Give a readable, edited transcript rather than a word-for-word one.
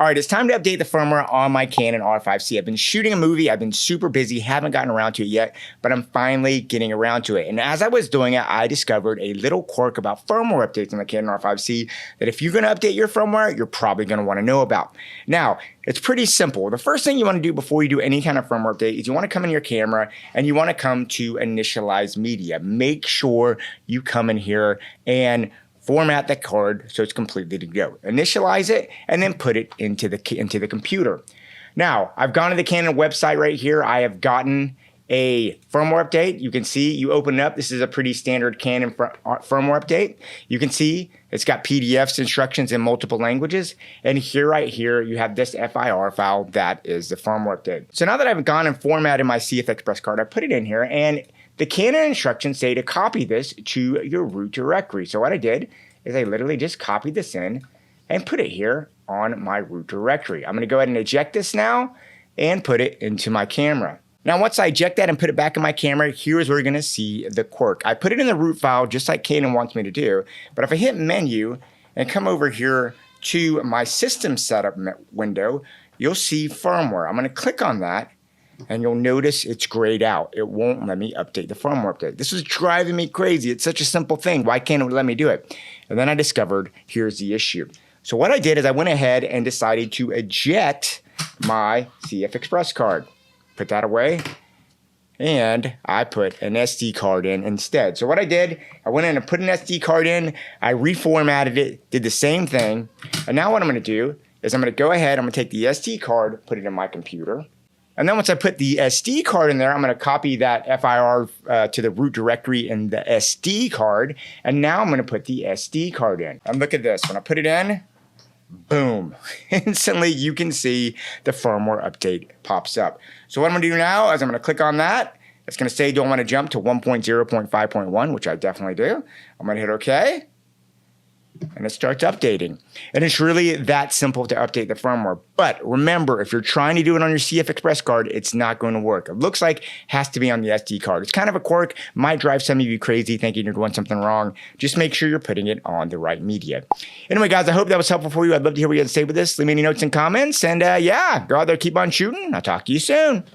All right, it's time to update the firmware on my Canon R5C. I've been shooting a movie. I've been super busy, haven't gotten around to it yet, but I'm finally getting around to it. And as I was doing it, I discovered a little quirk about firmware updates on the Canon R5C that if you're going to update your firmware, you're probably going to want to know about. Now, it's pretty simple. The first thing you want to do before you do any kind of firmware update is you want to come in your camera and you want to come to initialize media. Make sure you come in here and format the card so it's completely to go. Initialize it and then put it into the computer. Now, I've gone to the Canon website right here. I have gotten a firmware update. You can see, you open it up. This is a pretty standard Canon firmware update. You can see it's got PDFs, instructions in multiple languages. And here, right here, you have this FIR file that is the firmware update. So now that I've gone and formatted my CF Express card, I put it in here and the Canon instructions say to copy this to your root directory. So what I did is I literally just copied this in and put it here on my root directory. I'm going to go ahead and eject this now and put it into my camera. Now, once I eject that and put it back in my camera, here's where you're going to see the quirk. I put it in the root file just like Canon wants me to do. But if I hit menu and come over here to my system setup window, you'll see firmware. I'm going to click on that. And you'll notice it's grayed out. It won't let me update the firmware update. This is driving me crazy. It's such a simple thing. Why can't it let me do it? And then I discovered here's the issue. So what I did is I went ahead and decided to eject my CF Express card. Put that away. And I put an SD card in instead. So what I did, I went in and put an SD card in. I reformatted it, did the same thing. And now what I'm going to do is I'm going to go ahead. I'm going to take the SD card, put it in my computer. And then once I put the SD card in there, I'm going to copy that FIR to the root directory in the SD card. And now I'm going to put the SD card in. And look at this. When I put it in, boom. Instantly, you can see the firmware update pops up. So what I'm going to do now is I'm going to click on that. It's going to say, do I want to jump to 1.0.5.1, which I definitely do. I'm going to hit OK. And it starts updating. And it's really that simple to update the firmware. But remember, if you're trying to do it on your CF Express card, it's not going to work. It looks like it has to be on the SD card. It's kind of a quirk, might drive some of you crazy thinking you're doing something wrong. Just make sure you're putting it on the right media. Anyway, guys, I hope that was helpful for you. I'd love to hear what you had to say with this. Leave me any notes and comments. And yeah, go out there, keep on shooting. I'll talk to you soon.